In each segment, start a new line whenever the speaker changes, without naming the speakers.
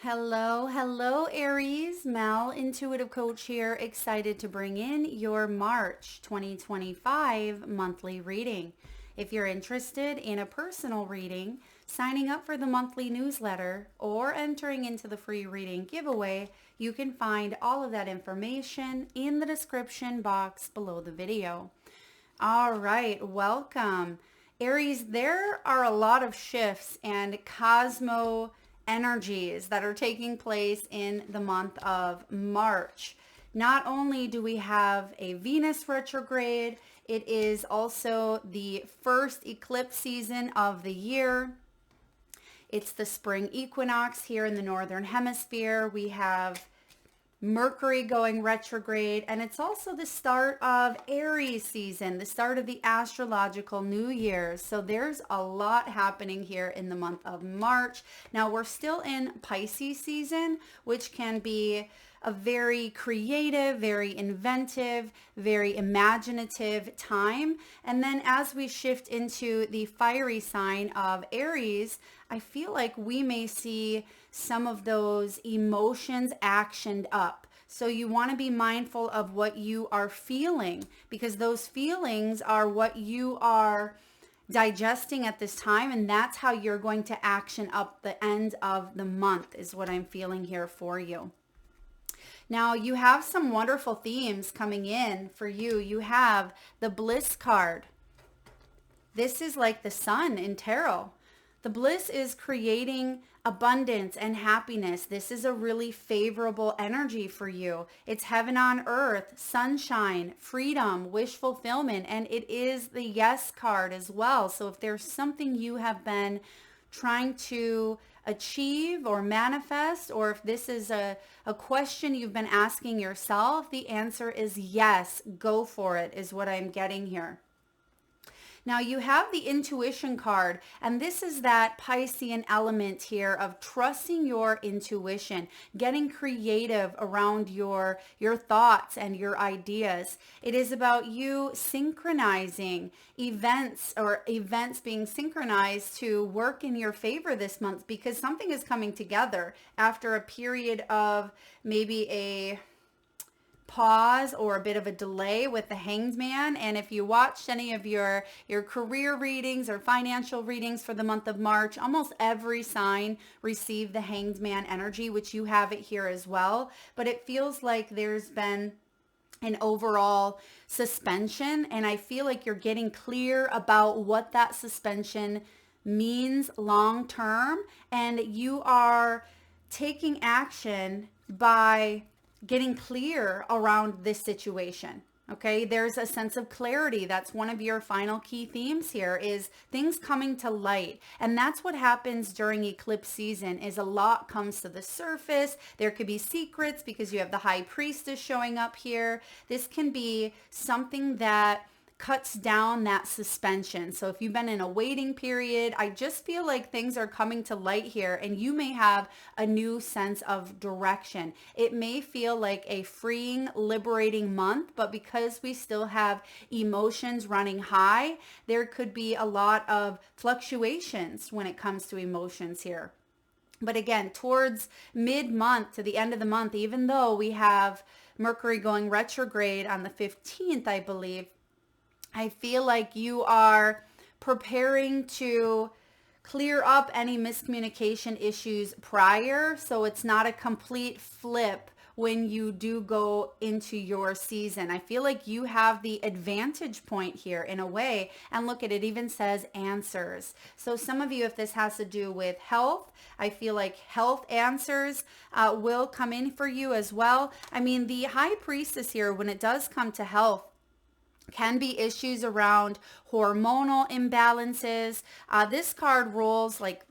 Hello, Aries. Mel, Intuitive Coach here, excited to bring in your March 2025 monthly reading. If you're interested in a personal reading, signing up for the monthly newsletter, or entering into the free reading giveaway, you can find all of that information in the description box below the video. All right, welcome. Aries, there are a lot of shifts and cosmo energies that are taking place in the month of March. Not only do we have a Venus retrograde, it is also the first eclipse season of the year. It's the spring equinox here in the Northern Hemisphere. We have Mercury going retrograde, and it's also the start of Aries season, the start of the astrological new year. So there's a lot happening here in the month of March. Now we're still in Pisces season, which can be a very creative, very inventive, very imaginative time. And then as we shift into the fiery sign of Aries, I feel like we may see some of those emotions actioned up. So you want to be mindful of what you are feeling, because those feelings are what you are digesting at this time, and that's how you're going to action up the end of the month, is what I'm feeling here for you. Now you have some wonderful themes coming in for you. You have the Bliss card. This is like the sun in tarot. The Bliss is creating abundance and happiness. This is a really favorable energy for you. It's heaven on earth, sunshine, freedom, wish fulfillment, and it is the Yes card as well. So if there's something you have been trying to achieve or manifest, or if this is a question you've been asking yourself, the answer is yes. Go for it, is what I'm getting here. Now you have the intuition card, and this is that Piscean element here of trusting your intuition, getting creative around your thoughts and your ideas. It is about you synchronizing events, or events being synchronized to work in your favor this month, because something is coming together after a period of maybe a pause or a bit of a delay with the Hanged Man. And if you watched any of your career readings or financial readings for the month of March, almost every sign received the Hanged Man energy, which you have it here as well. But it feels like there's been an overall suspension, and I feel like you're getting clear about what that suspension means long term, and you are taking action by getting clear around this situation. Okay, there's a sense of clarity. That's one of your final key themes here, is things coming to light. And that's what happens during eclipse season, is a lot comes to the surface. There could be secrets because you have the High Priestess showing up here. This can be something that cuts down that suspension. So if you've been in a waiting period, I just feel like things are coming to light here, and you may have a new sense of direction. It may feel like a freeing, liberating month, but because we still have emotions running high, there could be a lot of fluctuations when it comes to emotions here. But again, towards mid-month to the end of the month, even though we have Mercury going retrograde on the 15th, I believe, I feel like you are preparing to clear up any miscommunication issues prior, so it's not a complete flip when you do go into your season. I feel like you have the advantage point here in a way, and look at it, even says answers. So some of you, if this has to do with health, I feel like health answers will come in for you as well. I mean, the High Priestess here, when it does come to health, can be issues around hormonal imbalances. This card rules like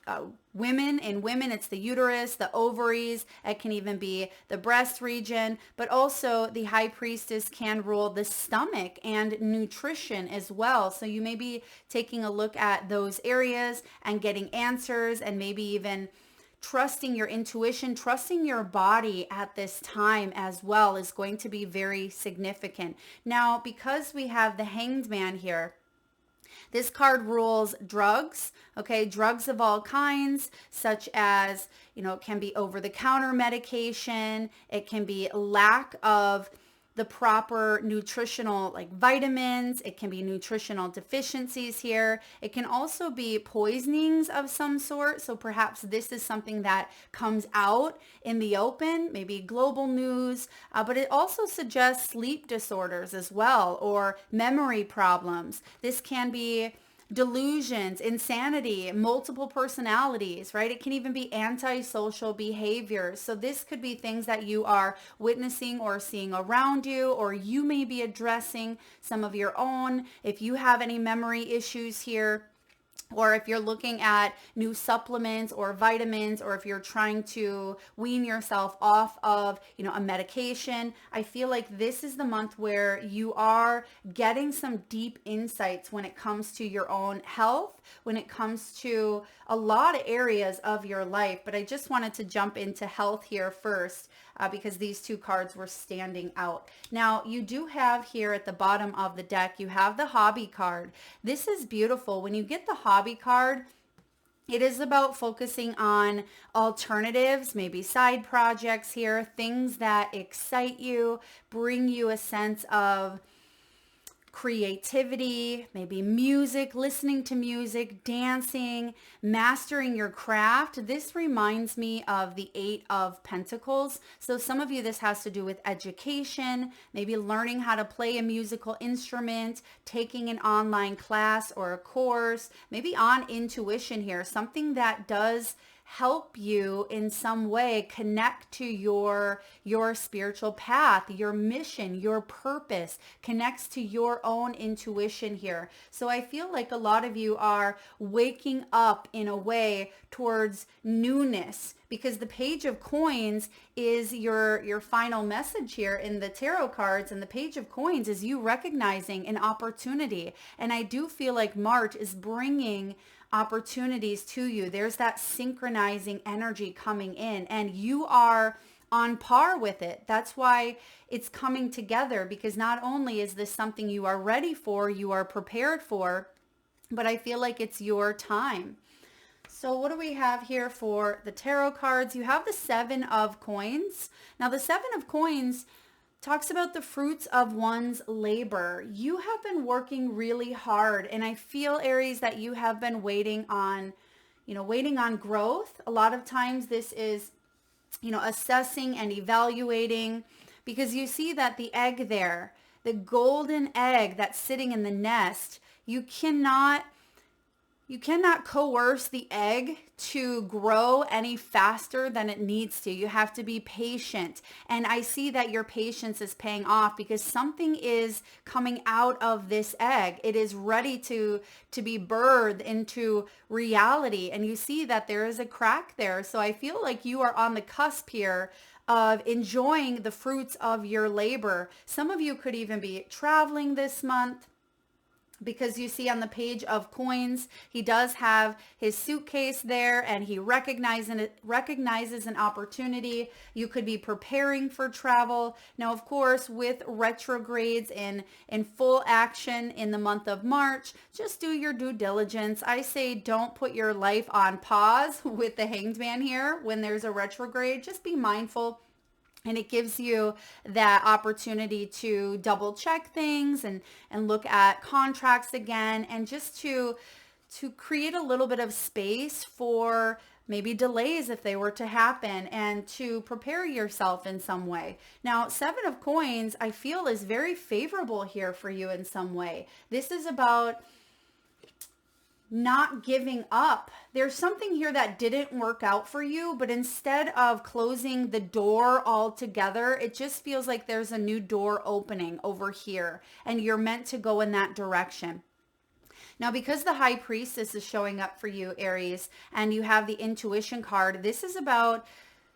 women. In women, it's the uterus, the ovaries. It can even be the breast region, but also the High Priestess can rule the stomach and nutrition as well. So you may be taking a look at those areas and getting answers, and maybe even trusting your intuition, trusting your body at this time as well is going to be very significant. Now, because we have the Hanged Man here, This card rules drugs, okay? Drugs of all kinds, such as, it can be over-the-counter medication. It can be lack of the proper nutritional, like vitamins. It can be nutritional deficiencies here. It can also be poisonings of some sort. So perhaps this is something that comes out in the open, maybe global news, but it also suggests sleep disorders as well, or memory problems. This can be delusions, insanity, multiple personalities, right? It can even be antisocial behaviors. So this could be things that you are witnessing or seeing around you, or you may be addressing some of your own. If you have any memory issues here, or if you're looking at new supplements or vitamins, or if you're trying to wean yourself off of, a medication, I feel like this is the month where you are getting some deep insights when it comes to your own health, when it comes to a lot of areas of your life. But I just wanted to jump into health here first, because these two cards were standing out. Now, you do have here at the bottom of the deck, you have the hobby card. This is beautiful. When you get the hobby card, it is about focusing on alternatives, maybe side projects here, things that excite you, bring you a sense of creativity, maybe music, listening to music, dancing, mastering your craft. This reminds me of the Eight of Pentacles. So some of you, this has to do with education, maybe learning how to play a musical instrument, taking an online class or a course, maybe on intuition here, something that does help you in some way connect to your spiritual path, your mission, your purpose, connects to your own intuition here. So I feel like a lot of you are waking up in a way towards newness, because the Page of Coins is your final message here in the tarot cards, and the Page of Coins is you recognizing an opportunity. And I do feel like March is bringing opportunities to you. There's that synchronizing energy coming in, and you are on par with it. That's why it's coming together, because not only is this something you are ready for, you are prepared for, but I feel like it's your time. So what do we have here for the tarot cards? You have the Seven of Coins. Now the Seven of Coins talks about the fruits of one's labor. You have been working really hard, and I feel, Aries, that you have been waiting on growth. A lot of times this is, assessing and evaluating, because you see that the egg there, the golden egg that's sitting in the nest, you cannot coerce the egg to grow any faster than it needs to. You have to be patient. And I see that your patience is paying off, because something is coming out of this egg. It is ready to be birthed into reality. And you see that there is a crack there. So I feel like you are on the cusp here of enjoying the fruits of your labor. Some of you could even be traveling this month, because you see on the Page of Coins, he does have his suitcase there, and he recognizes an opportunity. You could be preparing for travel. Now, of course, with retrogrades in full action in the month of March, just do your due diligence. I say don't put your life on pause with the Hanged Man here when there's a retrograde. Just be mindful. And it gives you that opportunity to double check things and look at contracts again, and just to create a little bit of space for maybe delays if they were to happen, and to prepare yourself in some way. Now, Seven of Coins, I feel, is very favorable here for you in some way. This is about not giving up. There's something here that didn't work out for you, but instead of closing the door altogether, it just feels like there's a new door opening over here, and you're meant to go in that direction. Now, because the High Priestess is showing up for you, Aries, and you have the Intuition card, this is about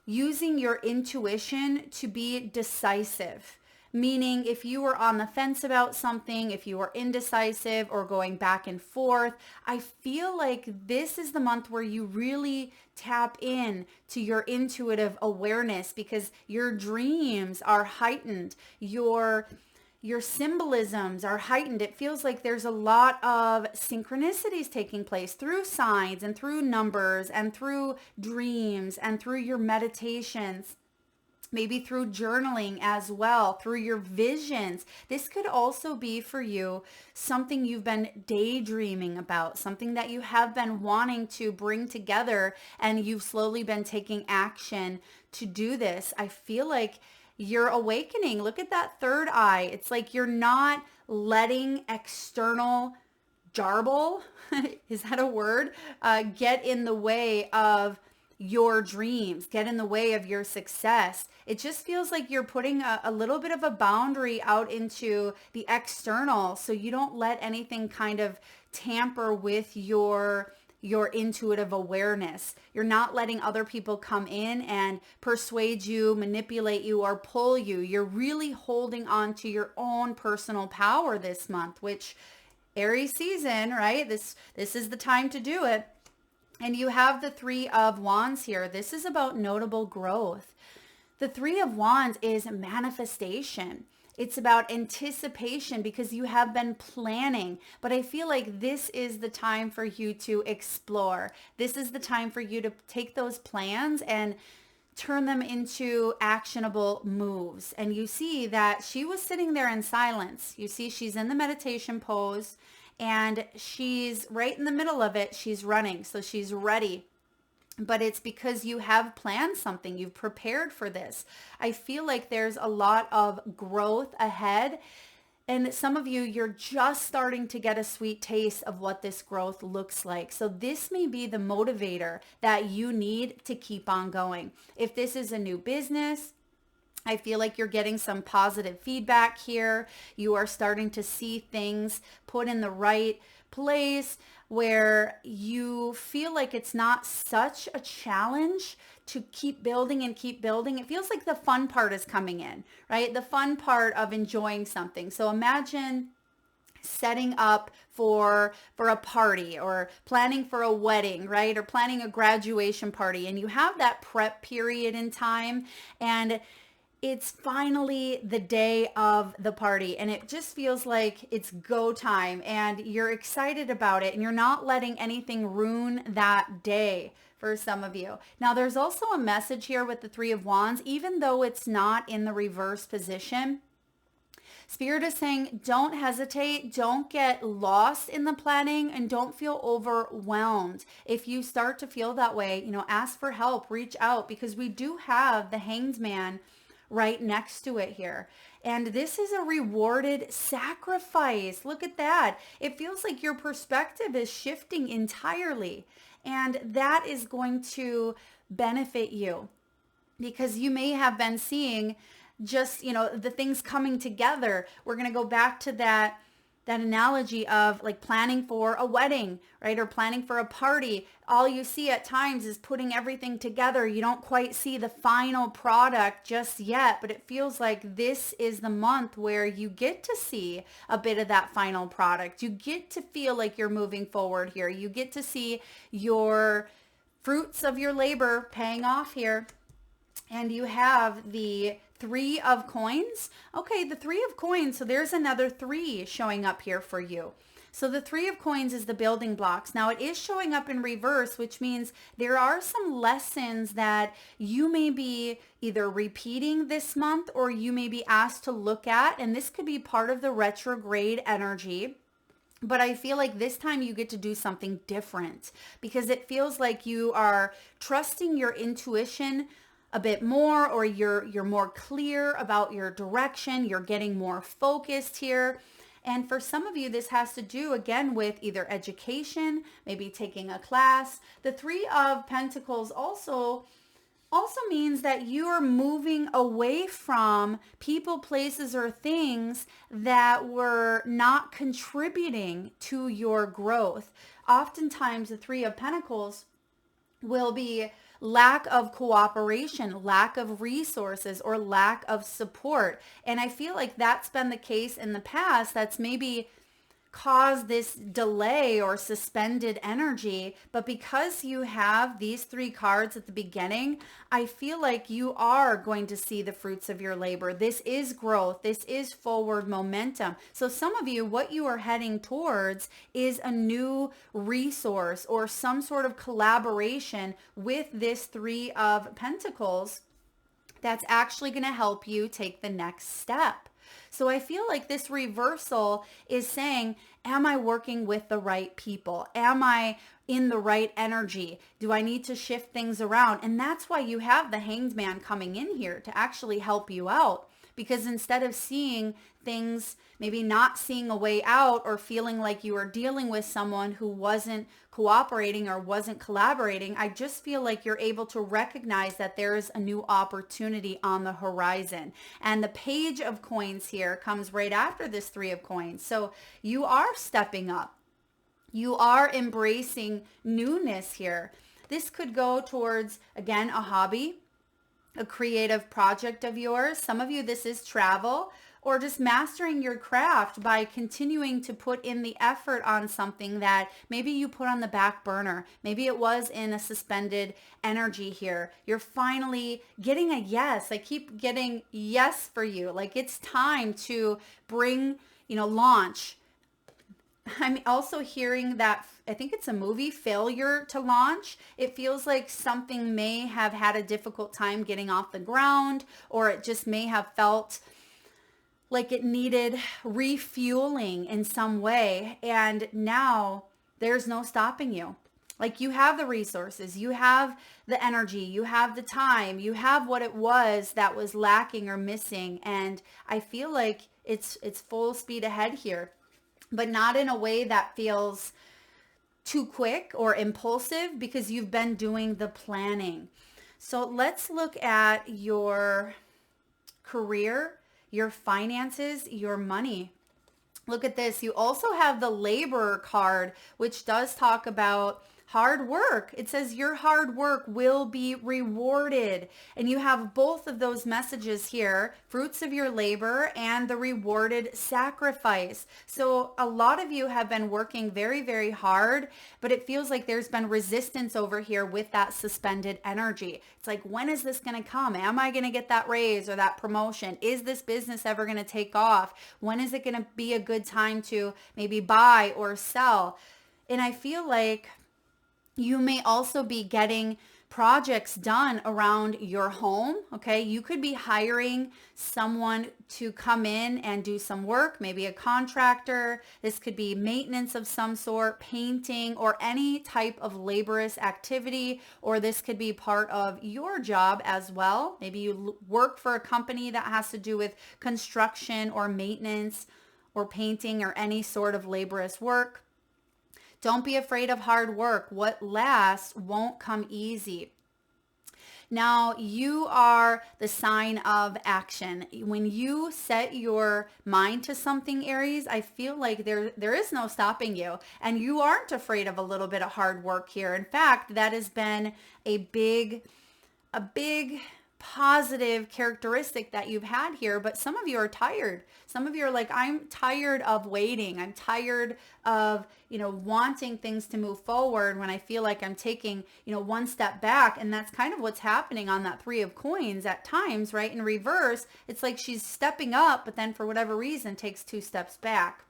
using your intuition to be decisive. Meaning, if you were on the fence about something, if you were indecisive or going back and forth, I feel like this is the month where you really tap in to your intuitive awareness, because your dreams are heightened. Your your symbolisms are heightened. It feels like there's a lot of synchronicities taking place through signs and through numbers and through dreams and through your meditations. Maybe through journaling as well, through your visions. This could also be for you something you've been daydreaming about, something that you have been wanting to bring together and you've slowly been taking action to do this. I feel like you're awakening. Look at that third eye. It's like you're not letting external jarble, is that a word? Get in the way of your dreams, get in the way of your success. It just feels like you're putting a little bit of a boundary out into the external so you don't let anything kind of tamper with your intuitive awareness. You're not letting other people come in and persuade you, manipulate you, or pull you. You're really holding on to your own personal power this month, which Aries season, right? This is the time to do it. And you have the Three of Wands here. This is about notable growth. The Three of Wands is manifestation. It's about anticipation because you have been planning. But I feel like this is the time for you to explore. This is the time for you to take those plans and turn them into actionable moves. And you see that she was sitting there in silence. You see she's in the meditation pose. And she's right in the middle of it. She's running. So she's ready. But it's because you have planned something. You've prepared for this. I feel like there's a lot of growth ahead. And some of you, you're just starting to get a sweet taste of what this growth looks like. So this may be the motivator that you need to keep on going. If this is a new business, I feel like you're getting some positive feedback here. You are starting to see things put in the right place where you feel like it's not such a challenge to keep building and keep building. It feels like the fun part is coming in, right? The fun part of enjoying something. So imagine setting up for a party or planning for a wedding, right? Or planning a graduation party, and you have that prep period in time, and it's finally the day of the party and it just feels like it's go time and you're excited about it and you're not letting anything ruin that day for some of you. Now, there's also a message here with the Three of Wands, even though it's not in the reverse position. Spirit is saying, don't hesitate, don't get lost in the planning, and don't feel overwhelmed. If you start to feel that way, ask for help, reach out, because we do have the Hanged Man right next to it here. And this is a rewarded sacrifice. Look at that. It feels like your perspective is shifting entirely. And that is going to benefit you because you may have been seeing just, the things coming together. We're going to go back to that analogy of like planning for a wedding, right? Or planning for a party. All you see at times is putting everything together. You don't quite see the final product just yet, but it feels like this is the month where you get to see a bit of that final product. You get to feel like you're moving forward here. You get to see your fruits of your labor paying off here. And you have the Three of Coins. Okay, the Three of Coins. So there's another three showing up here for you. So the Three of Coins is the building blocks. Now it is showing up in reverse, which means there are some lessons that you may be either repeating this month or you may be asked to look at. And this could be part of the retrograde energy. But I feel like this time you get to do something different because it feels like you are trusting your intuition a bit more, or you're more clear about your direction. You're getting more focused here. And for some of you, this has to do again with either education, maybe taking a class. The Three of Pentacles also means that you are moving away from people, places, or things that were not contributing to your growth. Oftentimes, the Three of Pentacles will be lack of cooperation, lack of resources, or lack of support. And I feel like that's been the case in the past. That's maybe cause this delay or suspended energy. But because you have these 3 cards at the beginning, I feel like you are going to see the fruits of your labor. This is growth. This is forward momentum. So some of you, what you are heading towards is a new resource or some sort of collaboration with this 3 of Pentacles that's actually going to help you take the next step. So I feel like this reversal is saying, am I working with the right people? Am I in the right energy? Do I need to shift things around? And that's why you have the Hanged Man coming in here to actually help you out. Because instead of seeing things, maybe not seeing a way out or feeling like you are dealing with someone who wasn't cooperating or wasn't collaborating, I just feel like you're able to recognize that there is a new opportunity on the horizon. And the Page of Coins here comes right after this 3 of Coins. So you are stepping up. You are embracing newness here. This could go towards, again, a hobby, a creative project of yours. Some of you, this is travel or just mastering your craft by continuing to put in the effort on something that maybe you put on the back burner. Maybe it was in a suspended energy here. You're finally getting a yes. I keep getting yes for you. Like it's time to bring, launch. I'm also hearing that, I think it's a movie, failure to launch. It feels like something may have had a difficult time getting off the ground, or it just may have felt like it needed refueling in some way. And now there's no stopping you. Like you have the resources, you have the energy, you have the time, you have what it was that was lacking or missing. And I feel like it's full speed ahead here, but not in a way that feels too quick or impulsive because you've been doing the planning. So let's look at your career, your finances, your money. Look at this. You also have the Laborer card, which does talk about hard work. It says your hard work will be rewarded. And you have both of those messages here, fruits of your labor and the rewarded sacrifice. So a lot of you have been working very, very hard, but it feels like there's been resistance over here with that suspended energy. It's like, when is this going to come? Am I going to get that raise or that promotion? Is this business ever going to take off? When is it going to be a good time to maybe buy or sell? And I feel like you may also be getting projects done around your home. Okay. You could be hiring someone to come in and do some work, maybe a contractor. This could be maintenance of some sort, painting, or any type of laborious activity, or this could be part of your job as well. Maybe you work for a company that has to do with construction or maintenance or painting or any sort of laborious work. Don't be afraid of hard work. What lasts won't come easy. Now, you are the sign of action. When you set your mind to something, Aries, I feel like there is no stopping you. And you aren't afraid of a little bit of hard work here. In fact, that has been a big positive characteristic that you've had here, but some of you are tired. Some of you are like, I'm tired of waiting. I'm tired of, wanting things to move forward when I feel like I'm taking, one step back. And that's kind of what's happening on that 3 of Coins at times, right? In reverse, it's like she's stepping up, but then for whatever reason takes 2 steps back.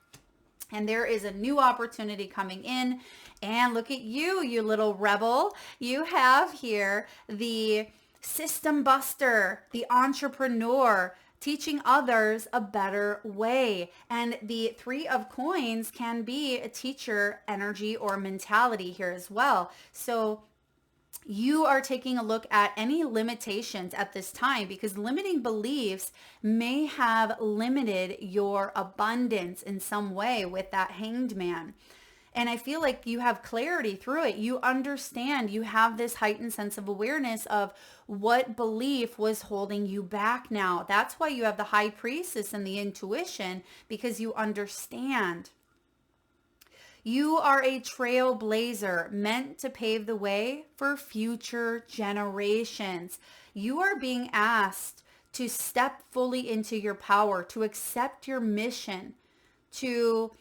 And there is a new opportunity coming in. And look at you, you little rebel. You have here the system buster, the entrepreneur, teaching others a better way. And the 3 of Coins can be a teacher energy or mentality here as well. So you are taking a look at any limitations at this time, because limiting beliefs may have limited your abundance in some way with that Hanged Man. And I feel like you have clarity through it. You understand, you have this heightened sense of awareness of what belief was holding you back now. That's why you have the High Priestess and the intuition, because you understand. You are a trailblazer meant to pave the way for future generations. You are being asked to step fully into your power, to accept your mission, to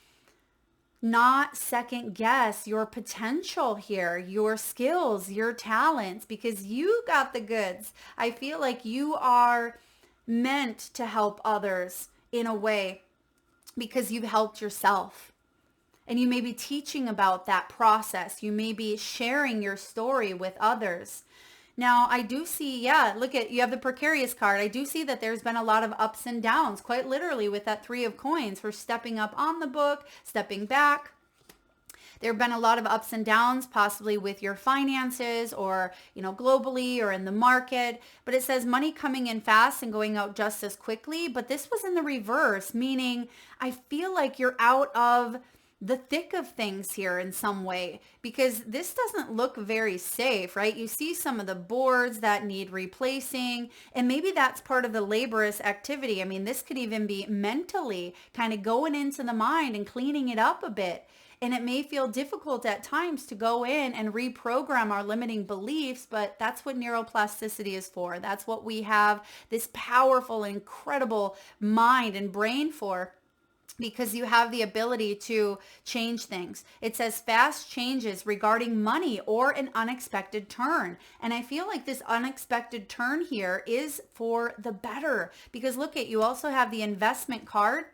not second guess your potential here, your skills, your talents, because you got the goods. I feel like you are meant to help others in a way because you've helped yourself. And you may be teaching about that process. You may be sharing your story with others. Now, I do see, yeah, look at, you have the precarious card. I do see that there's been a lot of ups and downs, quite literally with that 3 of coins for stepping up on the book, stepping back. There have been a lot of ups and downs, possibly with your finances or, globally or in the market. But it says money coming in fast and going out just as quickly. But this was in the reverse, meaning I feel like you're out of the thick of things here in some way, because this doesn't look very safe, right? You see some of the boards that need replacing, and maybe that's part of the laborious activity. I mean, this could even be mentally kind of going into the mind and cleaning it up a bit. And it may feel difficult at times to go in and reprogram our limiting beliefs, but that's what neuroplasticity is for. That's what we have this powerful, incredible mind and brain for, because you have the ability to change things. It says fast changes regarding money or an unexpected turn. And I feel like this unexpected turn here is for the better, because look at, you also have the investment card.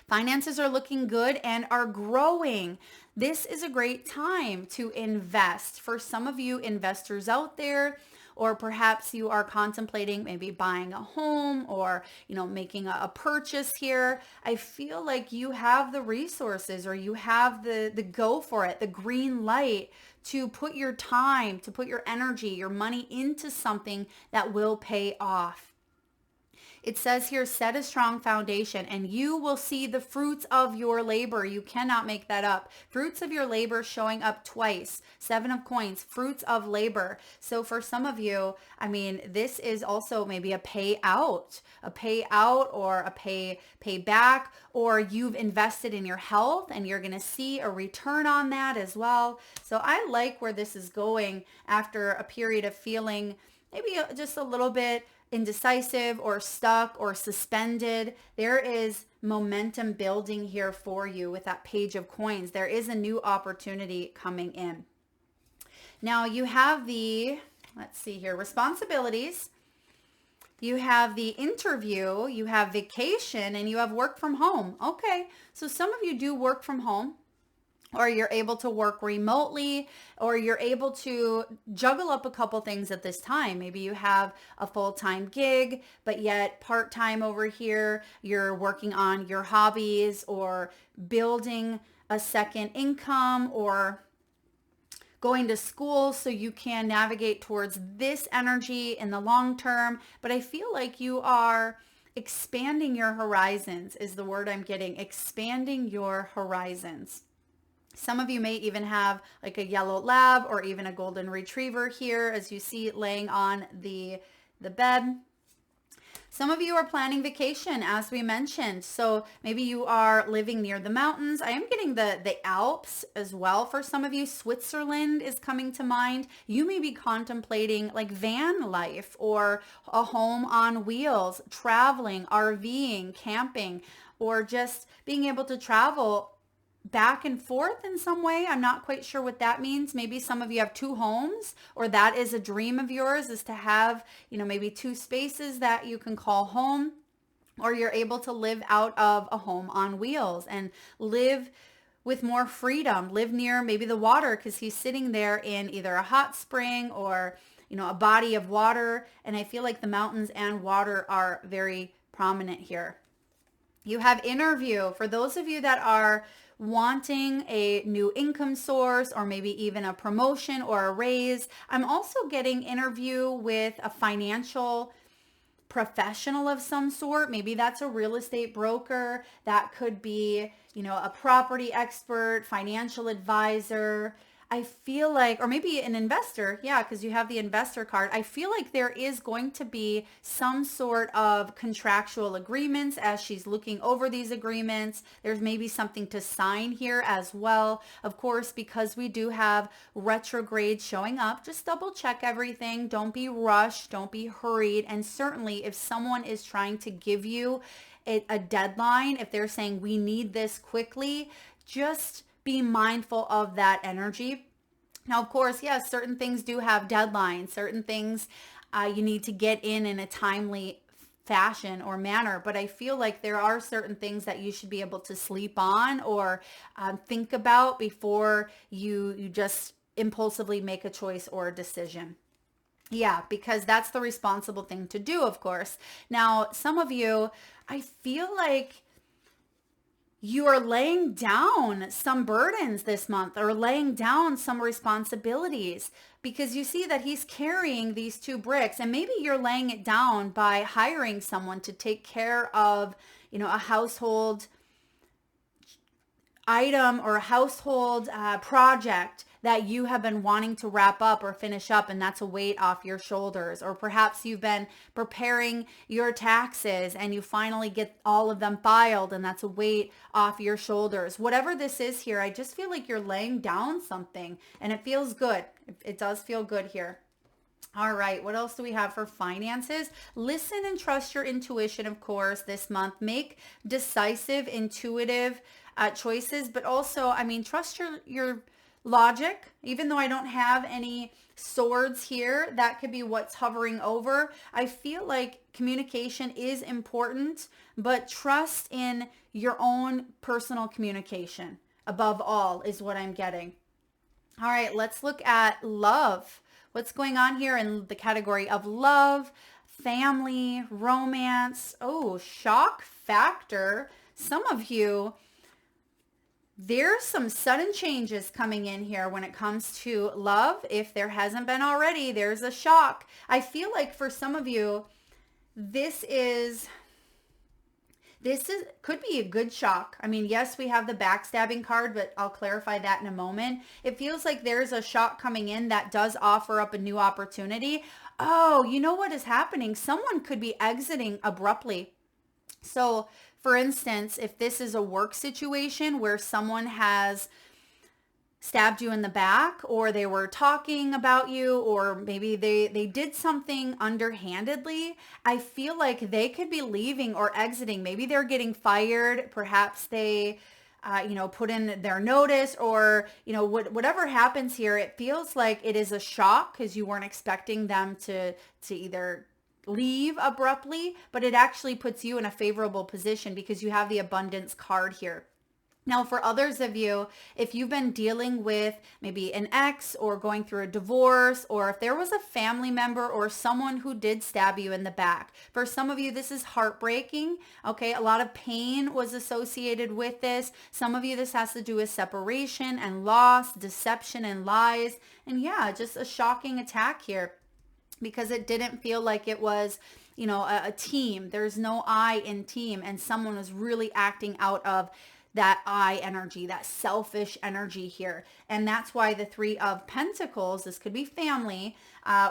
Finances are looking good and are growing. This is a great time to invest. For some of you investors out there, or perhaps you are contemplating maybe buying a home or, making a purchase here. I feel like you have the resources, or you have the go for it, the green light to put your time, to put your energy, your money into something that will pay off. It says here, set a strong foundation and you will see the fruits of your labor. You cannot make that up. Fruits of your labor showing up twice. 7 of coins, fruits of labor. So for some of you, I mean, this is also maybe a payout or a pay back, or you've invested in your health and you're going to see a return on that as well. So I like where this is going after a period of feeling maybe just a little bit indecisive or stuck or suspended. There is momentum building here for you with that page of coins. There is a new opportunity coming in. Now you have the, let's see here, responsibilities. You have the interview, you have vacation, and you have work from home. Okay, so some of you do work from home, or you're able to work remotely, or you're able to juggle up a couple things at this time. Maybe you have a full-time gig, but yet part-time over here, you're working on your hobbies or building a second income or going to school so you can navigate towards this energy in the long term. But I feel like you are expanding your horizons is the word I'm getting, expanding your horizons. Some of you may even have like a yellow lab or even a golden retriever here, as you see laying on the bed. Some of you are planning vacation, as we mentioned. So maybe you are living near the mountains. I am getting the Alps as well. For some of you, Switzerland is coming to mind. You may be contemplating like van life or a home on wheels, traveling, RVing, camping, or just being able to travel back and forth in some way. I'm not quite sure what that means. Maybe some of you have 2 homes, or that is a dream of yours, is to have, maybe 2 spaces that you can call home, or you're able to live out of a home on wheels and live with more freedom, live near maybe the water, because he's sitting there in either a hot spring or, a body of water. And I feel like the mountains and water are very prominent here. You have interview for those of you that are wanting a new income source, or maybe even a promotion or a raise. I'm also getting interview with a financial professional of some sort. Maybe that's a real estate broker. That could be, a property expert, financial advisor. I feel like, or maybe an investor, yeah, because you have the investor card. I feel like there is going to be some sort of contractual agreements as she's looking over these agreements. There's maybe something to sign here as well. Of course, because we do have retrograde showing up, just double check everything. Don't be rushed. Don't be hurried. And certainly if someone is trying to give you a deadline, if they're saying we need this quickly, just be mindful of that energy. Now, of course, yes, certain things do have deadlines. Certain things you need to get in a timely fashion or manner. But I feel like there are certain things that you should be able to sleep on or think about before you just impulsively make a choice or a decision. Yeah, because that's the responsible thing to do, of course. Now, some of you, I feel like you are laying down some burdens this month or laying down some responsibilities because you see that he's carrying these two bricks, and maybe you're laying it down by hiring someone to take care of, a household item or a household project that you have been wanting to wrap up or finish up, and that's a weight off your shoulders. Or perhaps you've been preparing your taxes and you finally get all of them filed, and that's a weight off your shoulders. Whatever this is here, I just feel like you're laying down something, and it feels good. It does feel good here. All right, what else do we have for finances? Listen and trust your intuition, of course, this month. Make decisive, intuitive choices, but also, trust your logic. Even though I don't have any swords here, that could be what's hovering over. I feel like communication is important, but trust in your own personal communication above all is what I'm getting. All right, let's look at love. What's going on here in the category of love, family, romance? Oh, shock factor. Some of you, there's some sudden changes coming in here when it comes to love. If there hasn't been already, there's a shock. I feel like for some of you, this could be a good shock. Yes, we have the backstabbing card, but I'll clarify that in a moment. It feels like there's a shock coming in that does offer up a new opportunity. Oh, you know what is happening? Someone could be exiting abruptly. So, for instance, if this is a work situation where someone has stabbed you in the back, or they were talking about you, or maybe they did something underhandedly, I feel like they could be leaving or exiting. Maybe they're getting fired. Perhaps they put in their notice, or whatever happens here. It feels like it is a shock because you weren't expecting them to either leave abruptly, but it actually puts you in a favorable position because you have the abundance card here. Now, for others of you, if you've been dealing with maybe an ex or going through a divorce, or if there was a family member or someone who did stab you in the back, for some of you, this is heartbreaking. Okay, a lot of pain was associated with this. Some of you, this has to do with separation and loss, deception and lies. And yeah, just a shocking attack here, because it didn't feel like it was, a team. There's no I in team, and someone was really acting out of that I energy, that selfish energy here. And that's why the Three of Pentacles, this could be family,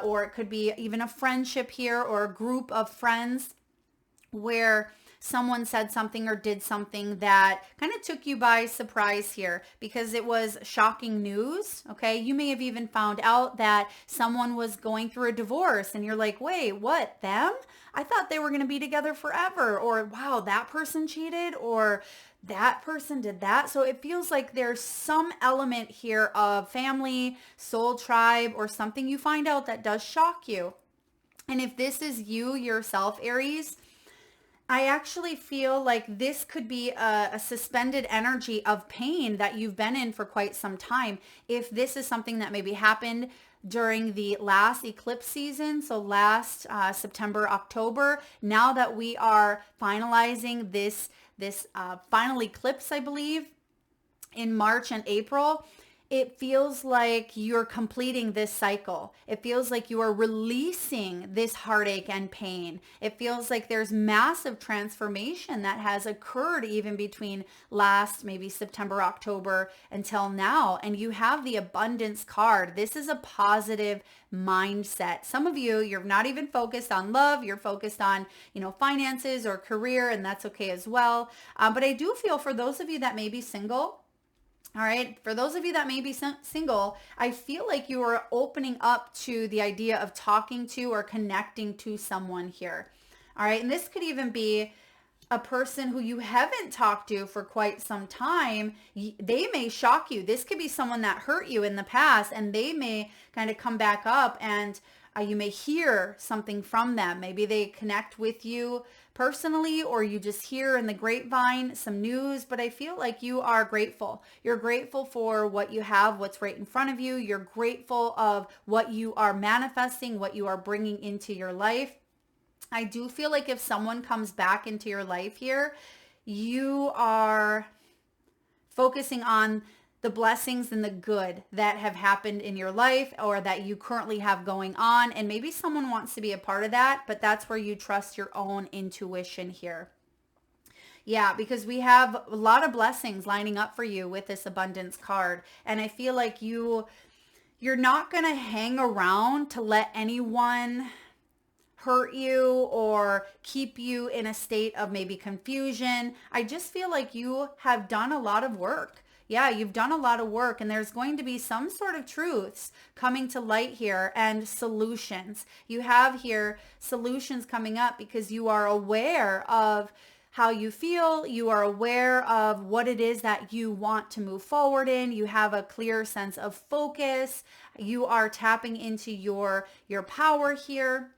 or it could be even a friendship here, or a group of friends where someone said something or did something that kind of took you by surprise here, because it was shocking news. Okay. You may have even found out that someone was going through a divorce, and you're like, wait, what, them? I thought they were going to be together forever. Or wow, that person cheated, or that person did that. So it feels like there's some element here of family, soul tribe, or something you find out that does shock you. And if this is you yourself, Aries, I actually feel like this could be a suspended energy of pain that you've been in for quite some time. If this is something that maybe happened during the last eclipse season, so last September, October, now that we are finalizing this final eclipse, I believe, in March and April, it feels like you're completing this cycle. It feels like you are releasing this heartache and pain. It feels like there's massive transformation that has occurred even between last maybe September, October until now. And you have the abundance card. This is a positive mindset. Some of you, you're not even focused on love. You're focused on, finances or career, and that's okay as well. But I do feel for those of you that may be single, all right, for those of you that may be single, I feel like you are opening up to the idea of talking to or connecting to someone here. All right, and this could even be a person who you haven't talked to for quite some time, they may shock you. This could be someone that hurt you in the past, and they may kind of come back up, and you may hear something from them. Maybe they connect with you personally, or you just hear in the grapevine some news. But I feel like you are grateful. You're grateful for what you have, what's right in front of you. You're grateful of what you are manifesting, what you are bringing into your life. I do feel like if someone comes back into your life here, you are focusing on the blessings and the good that have happened in your life or that you currently have going on. And maybe someone wants to be a part of that, but that's where you trust your own intuition here. Yeah, because we have a lot of blessings lining up for you with this abundance card. And I feel like you're not going to hang around to let anyone hurt you or keep you in a state of maybe confusion. I just feel like you have done a lot of work. Yeah, you've done a lot of work, and there's going to be some sort of truths coming to light here and solutions. You have here solutions coming up because you are aware of how you feel. You are aware of what it is that you want to move forward in. You have a clear sense of focus. You are tapping into your power here.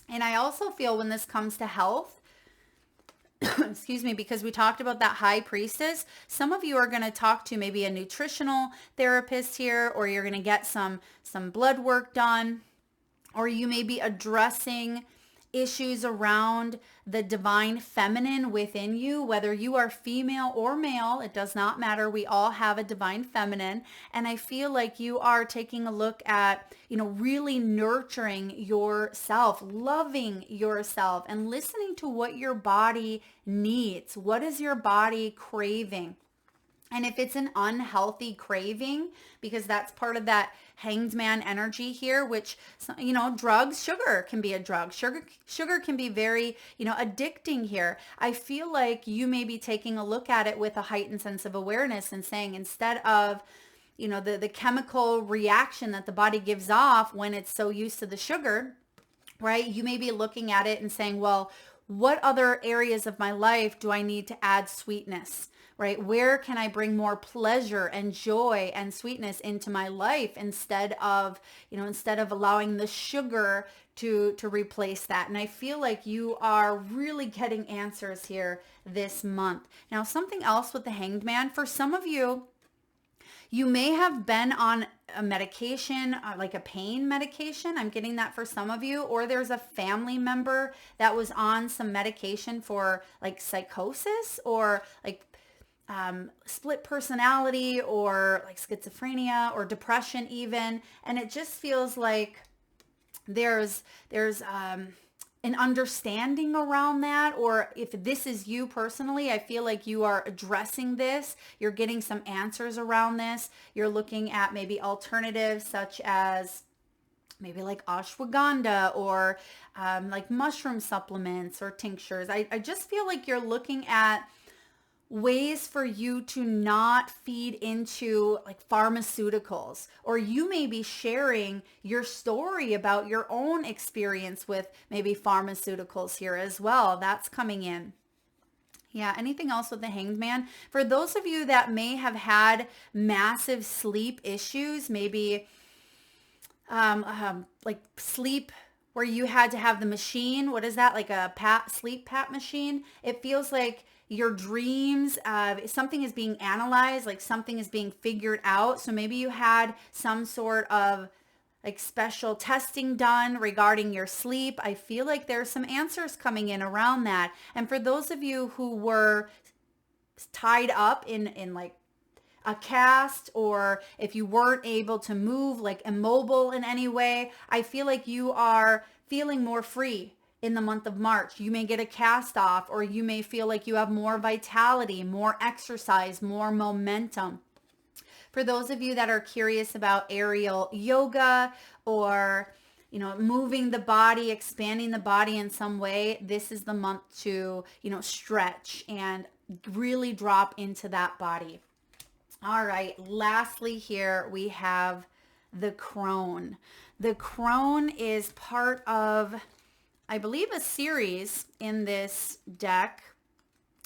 And I also feel when this comes to health, excuse me, because we talked about that high priestess, some of you are going to talk to maybe a nutritional therapist here, or you're going to get some blood work done, or you may be addressing issues around the divine feminine within you, whether you are female or male, it does not matter. We all have a divine feminine. And I feel like you are taking a look at, really nurturing yourself, loving yourself, and listening to what your body needs. What is your body craving? And if it's an unhealthy craving, because that's part of that hanged man energy here, which, drugs, sugar can be a drug. Sugar can be very, addicting here. I feel like you may be taking a look at it with a heightened sense of awareness and saying, instead of, the chemical reaction that the body gives off when it's so used to the sugar, right? You may be looking at it and saying, well, what other areas of my life do I need to add sweetness? Right? Where can I bring more pleasure and joy and sweetness into my life instead of allowing the sugar to replace that? And I feel like you are really getting answers here this month. Now, something else with the Hanged Man, for some of you, you may have been on a medication, like a pain medication. I'm getting that for some of you. Or there's a family member that was on some medication for like psychosis or like split personality or like schizophrenia or depression even. And it just feels like there's an understanding around that. Or if this is you personally, I feel like you are addressing this. You're getting some answers around this. You're looking at maybe alternatives such as maybe like ashwagandha or like mushroom supplements or tinctures. I just feel like you're looking at ways for you to not feed into like pharmaceuticals, or you may be sharing your story about your own experience with maybe pharmaceuticals here as well. That's coming in. Yeah, anything else with the Hanged Man? For those of you that may have had massive sleep issues, maybe like sleep where you had to have the machine, what is that, like a sleep PAP machine? It feels like your dreams, something is being analyzed, like something is being figured out. So maybe you had some sort of like special testing done regarding your sleep. I feel like there's some answers coming in around that. And for those of you who were tied up in like a cast, or if you weren't able to move, like immobile in any way, I feel like you are feeling more free in the month of March. You may get a cast off, or you may feel like you have more vitality, more exercise, more momentum. For those of you that are curious about aerial yoga or, moving the body, expanding the body in some way, this is the month to, stretch and really drop into that body. All right. Lastly, here we have the Crone. The Crone is part of, I believe, a series in this deck.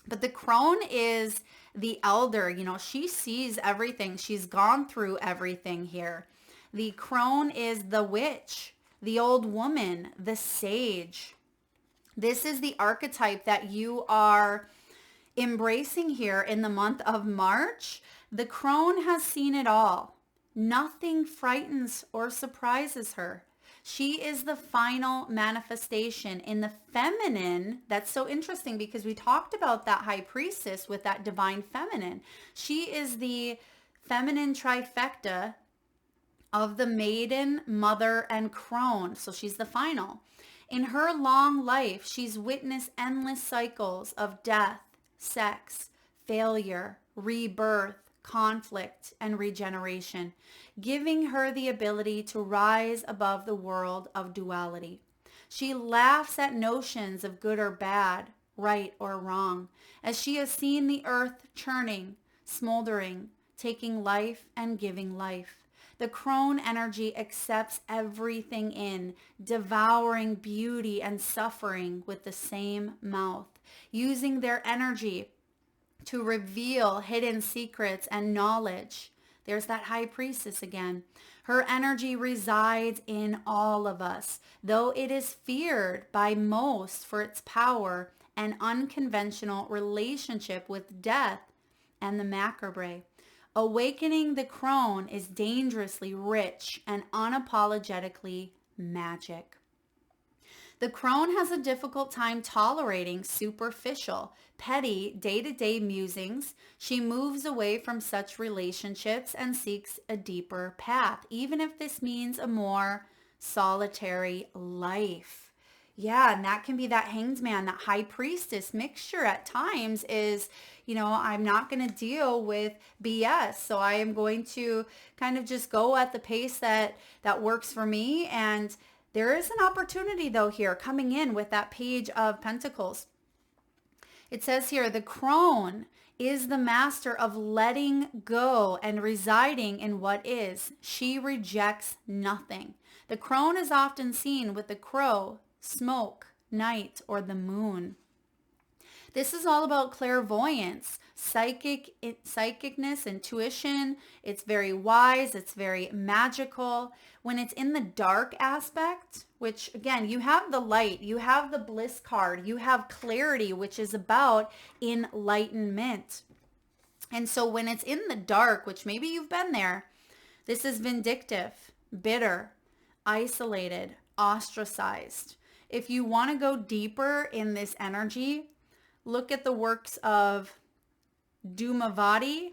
But the crone is the elder. You know, she sees everything. She's gone through everything here. The crone is the witch, the old woman, the sage. This is the archetype that you are embracing here in the month of March. The crone has seen it all. Nothing frightens or surprises her. She is the final manifestation in the feminine. That's so interesting because we talked about that high priestess with that divine feminine. She is the feminine trifecta of the maiden, mother, and crone. So she's the final. In her long life, she's witnessed endless cycles of death, sex, failure, rebirth, conflict, and regeneration, giving her the ability to rise above the world of duality. She laughs at notions of good or bad, right or wrong, as she has seen the earth churning, smoldering, taking life and giving life. The crone energy accepts everything in, devouring beauty and suffering with the same mouth, using their energy to reveal hidden secrets and knowledge. There's that high priestess again. Her energy resides in all of us, though it is feared by most for its power and unconventional relationship with death and the macabre. Awakening the crone is dangerously rich and unapologetically magic. The crone has a difficult time tolerating superficial, petty, day-to-day musings. She moves away from such relationships and seeks a deeper path, even if this means a more solitary life. Yeah, and that can be that hanged man, that high priestess mixture at times is, you know, I'm not going to deal with BS. So I am going to kind of just go at the pace that works for me. And there is an opportunity though here coming in with that Page of Pentacles. It says here, the crone is the master of letting go and residing in what is. She rejects nothing. The crone is often seen with the crow, smoke, night, or the moon. This is all about clairvoyance, psychicness, intuition. It's very wise. It's very magical. When it's in the dark aspect, which again, you have the light, you have the bliss card, you have clarity, which is about enlightenment. And so when it's in the dark, which maybe you've been there, this is vindictive, bitter, isolated, ostracized. If you want to go deeper in this energy, look at the works of Dhumavati,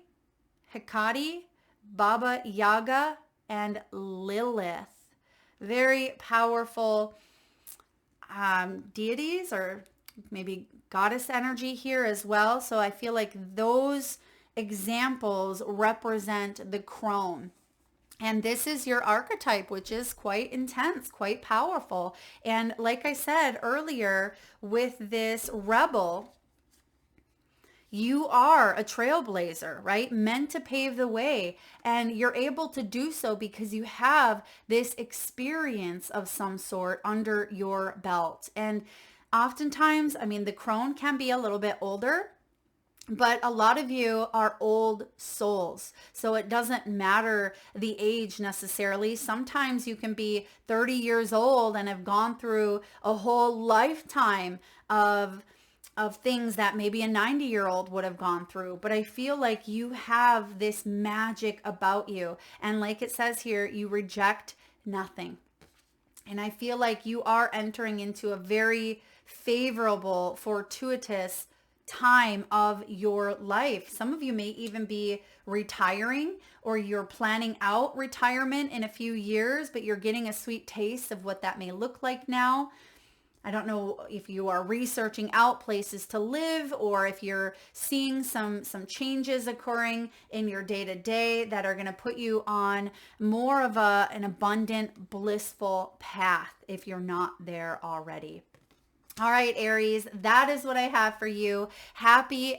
Hecate, Baba Yaga, and Lilith. Very powerful deities, or maybe goddess energy here as well. So I feel like those examples represent the crone. And this is your archetype, which is quite intense, quite powerful. And like I said earlier, with this rebel, you are a trailblazer, right? Meant to pave the way. And you're able to do so because you have this experience of some sort under your belt. And oftentimes, I mean, the crone can be a little bit older, but a lot of you are old souls. So it doesn't matter the age necessarily. Sometimes you can be 30 years old and have gone through a whole lifetime of things that maybe a 90-year-old would have gone through. But I feel like you have this magic about you. And like it says here, you reject nothing. And I feel like you are entering into a very favorable, fortuitous time of your life. Some of you may even be retiring, or you're planning out retirement in a few years, but you're getting a sweet taste of what that may look like now. I don't know if you are researching out places to live, or if you're seeing some changes occurring in your day-to-day that are going to put you on more of an abundant, blissful path if you're not there already. All right, Aries, that is what I have for you. Happy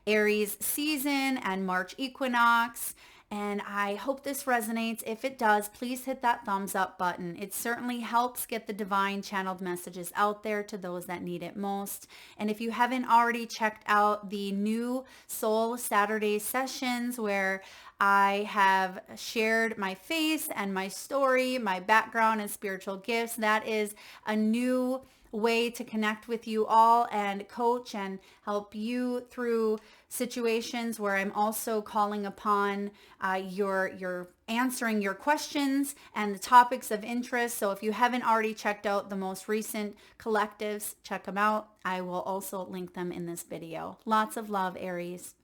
Aries season and March equinox. And I hope this resonates. If it does, please hit that thumbs up button. It certainly helps get the divine channeled messages out there to those that need it most. And if you haven't already checked out the new Soul Saturday sessions where I have shared my face and my story, my background and spiritual gifts, that is a new way to connect with you all and coach and help you through situations where I'm also calling upon your answering your questions and the topics of interest. So if you haven't already checked out the most recent collectives, check them out. I will also link them in this video. Lots of love, Aries.